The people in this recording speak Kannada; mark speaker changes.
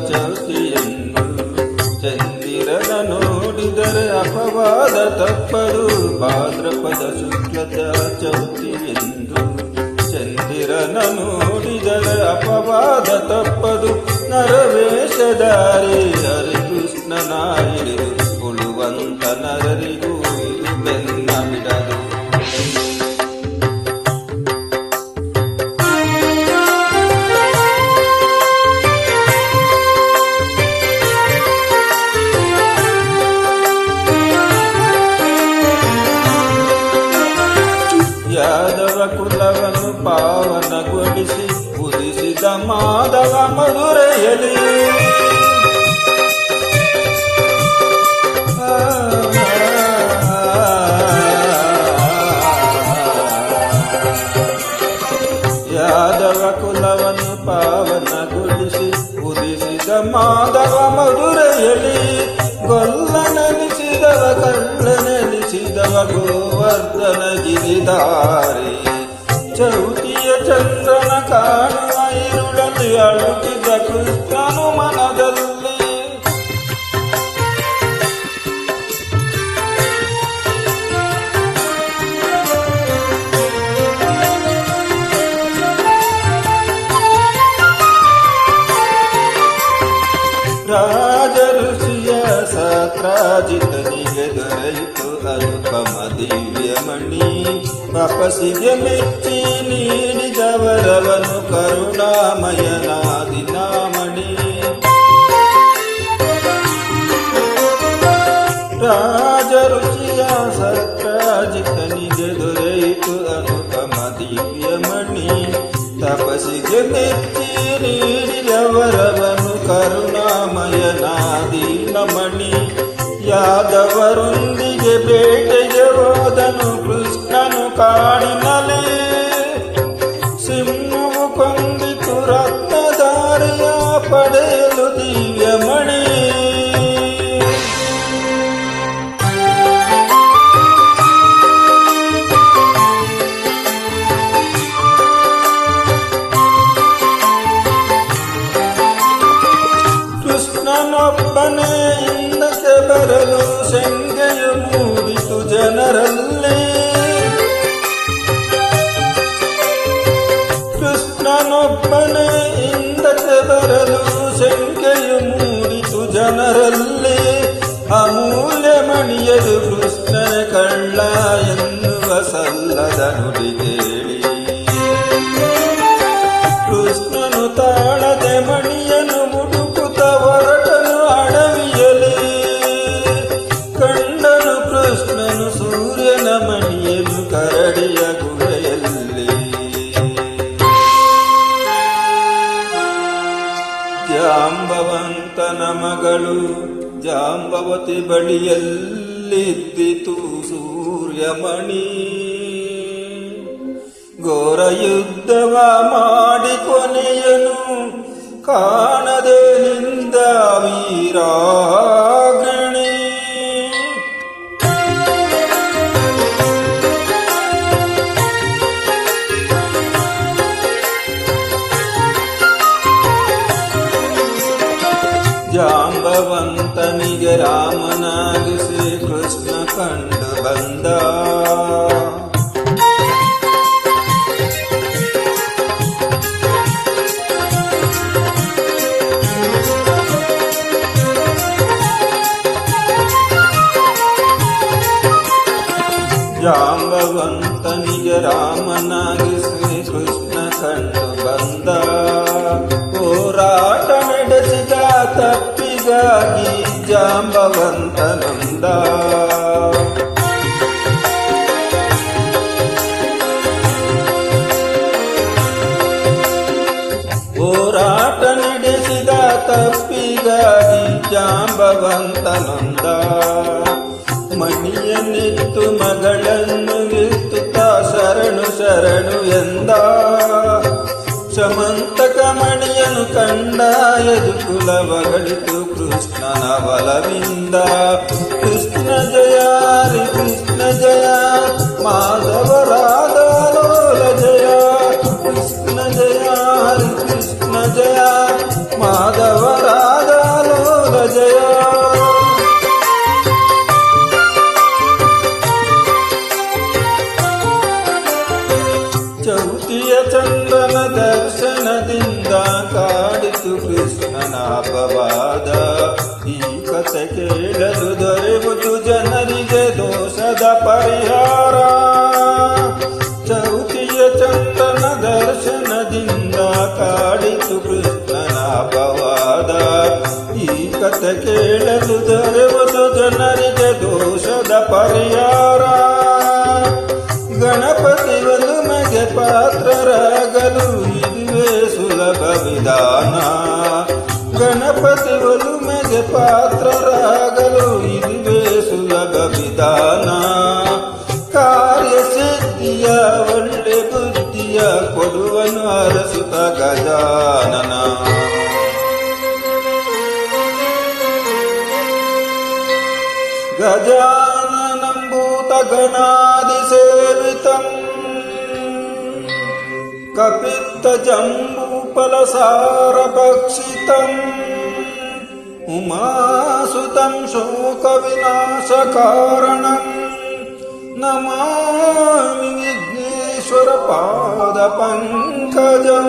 Speaker 1: ಚೌತಿಯನ್ನು. ಚಂದಿರನ ನೋಡಿದರೆ ಅಪವಾದ ತಪ್ಪದು, ಭಾದ್ರಪದ ಶುಕ್ಲದ ಚೌತಿಯೆಂದು. ಚಂದಿರನ ನೋಡಿದರೆ ಅಪವಾದ ತಪ್ಪದು, ನರವೇಷಧಾರಿ ಹರಿಕೃಷ್ಣನ ಹಿಡಿದು ಉಳುವಂತ ನರರಿಗೂ ಇದು ಬೆನ್ನ ಬಿಡದು. ಯಾದವ ಕುಲವನ್ನು ಪಾವನಗೊಳಿಸಿ ಉದಿಸಿದ ಮಾಧವ ಮಧುರೆಯಲ್ಲಿ. ಯಾದವ ಕುಲವನ್ನು ಪಾವನಗೊಳಿಸಿ ಉದಿಸಿದ ಮಾಧವ ಮಧುರೆಯಲ್ಲಿ. ಗೊಲ್ಲನೆನಿಸಿದವ ಕಳ್ಳನೆನಿಸಿದವ ಗೋವರ್ಧನ ಗಿರಿಧಾರಿ. ಚೌತಿಯ ಚಂದ್ರನ ಕಾಣುವ ಇರುಳಲ್ಲಿ ಅಳುಕಿದ ಕೃಷ್ಣನು ಮನದಲ್ಲಿ. ರಾಜ ಋಷಿಯ ಸತ್ರಾಜಿತನಿಗೆ ದೊರೆಯಿತು ಅನುಪಮ ದಿವ್ಯಮಣಿ. ತಪಸ್ಸಿಗೆ ಮೆಚ್ಚಿ ನೀಡಿದವರವನು ಕರುಣಾಮಯನಾದಿನಾಮಣಿ. ರಾಜ ಋಷಿಯ ಸತ್ರಾಜಿತನಿಗೆ ದೊರೆಯಿತು ಅನುಪಮ ದಿವ್ಯಮಣಿ. ತಪಸ್ಸಿಗೆ ಮೆಚ್ಚಿ ನೀಡಿದವರವನು ಕರುಣಾಮಯನಾದಿನಮಣಿ. ಯಾದವರೊಂದಿಗೆ ಬೇಟೆಗೆ ಹೋದನು ಕೃಷ್ಣನು ಕಾಡಿನಲ್ಲಿ. ಸಿಂಹವು ಕೊಂದಿತು ರತ್ನಧಾರಿಯ ಪಡೆಯಲು ದಿವ್ಯಮಣಿ. ಕೃಷ್ಣನೊಬ್ಬನೇ ಇಂದಕ್ಕೆ ಬರಲು ಶಂಕೆಯು ಮೂಡಿತು ಜನರಲ್ಲಿ. ಕೃಷ್ಣನೊಬ್ಬನೇ ಇಂದಕ್ಕೆ ಬರಲು ಶಂಕೆಯು ಮೂಡಿತು ಜನರಲ್ಲಿ. ಅಮೂಲ್ಯ ಮಣಿಯದು ಕೃಷ್ಣನ ಕಳ್ಳ ಎನ್ನುವ ಸಲ್ಲದ ನುಡಿ ಕೇಳಿ. ಕೃಷ್ಣನು ತಾಳದೆ ಮಣಿಯನ್ನು ಮುಡುಕುತ್ತ ಹೊರಟನು ಅಡವಿಯಲಿ. ಕಂಡನು ಕೃಷ್ಣನು ಸೂರ್ಯನ ಮಣಿಯನ್ನು ಕರಡಿಯ ಗುಹೆಯಲ್ಲಿ. ಜಾಂಬವಂತನ ಮಗಳು ಜಾಂಬವತಿ ಬಳಿಯಲ್ಲಿದ್ದಿತು ಸೂರ್ಯಮಣಿ. ಘೋರ ಯುದ್ಧವ ಮಾಡಿ ಕೊನೆಯನು ಕಾಣದೆ ನಿಂದ ವೀರಾಗ್ರಣಿ. ಜಾಂಬವಂತನಿಗೆ ರಾಮನಾಗಿ ಶ್ರೀಕೃಷ್ಣ ಕಂಡು ಬಂದ. ಜಾಂಬವಂತನಿಗೆ ರಾಮನಾಗಿ ಶ್ರೀಕೃಷ್ಣ ಕಂಡು ಬಂದ. ಹೋರಾಟ ನಡೆಸಿದ ತಪ್ಪಿಗಾಗಿ ಜಾಂಬವಂತನೊಂದ. ಹೋರಾಟ ನಡೆಸಿದ ತಪ್ಪಿಗಾಗಿ ಜಾಂಬವಂತನೊಂದ. ಮಣಿಯನ್ನಿತ್ತು ಮಗಳನ್ನು ವಿಸ್ತುತ ಶರಣು ಶರಣು ಎಂದ. ಸಮಂತಕ ಮಣಿಯನು ಕಂಡ ಎದು ಕುಲವಗಳಿತು ಕೃಷ್ಣನ ಬಲವಿಂದ. ಕೃಷ್ಣ ಜಯ ಹರಿ ಕೃಷ್ಣ ಜಯ ಮಾಧವರಾಧ ಲೋಲ ಜಯ. ಕೃಷ್ಣ ಜಯ ಹರಿ ಕೃಷ್ಣ ಜಯ ಮಾಧವರ ಕೃಷ್ಣನ ಅಪವಾದ. ಈ ಕಥೆ ಕೇಳಲು ದೊರೆಯುವುದು ಜನರಿಗೆ ದೋಷದ ಪರಿಹಾರ. ಚೌತಿಯ ಚಂದ್ರನ ದರ್ಶನದಿಂದ ಕಾಡಿತು ಕೃಷ್ಣನ ಅಪವಾದ. ಈ ಕಥೆ ಕೇಳಲು ದೊರೆಯುವುದು ಜನರಿಗೆ ದೋಷದ ಪರಿಹಾರ. ಗಣಪತಿ ಒಲುಮೆಗೆ ಪಾತ್ರರಾಗಲು ಇದುವೇ ಸುಲಭ ವಿಧಾನ. ಗಣಪತಿ ಒಲುಮೆಗೆ ಪಾತ್ರರಾಗಲು ಇದುವೇ ಸುಲಭ ವಿಧಾನ. ಕಾರ್ಯಸಿದ್ಧಿಯ ಒಳ್ಳೆ ಬುದ್ಧಿಯ ಕೊಡುವನು ಅರಸುತ ಗಜಾನನ. ಗಜಾನನಂ ಭೂತಗಣಾದಿಸೇವಿತಂ ಕಪಿತ್ತಜಂಬೂಫಲಸಾರಭಕ್ಷಿತಂ ಉಮಾಸುತಂ ಶೋಕವಿನಾಶಕಾರಣಂ ನಮಾಮಿ ವಿಘ್ನೇಶ್ವರ ಪಾದಪಂಕಜಂ.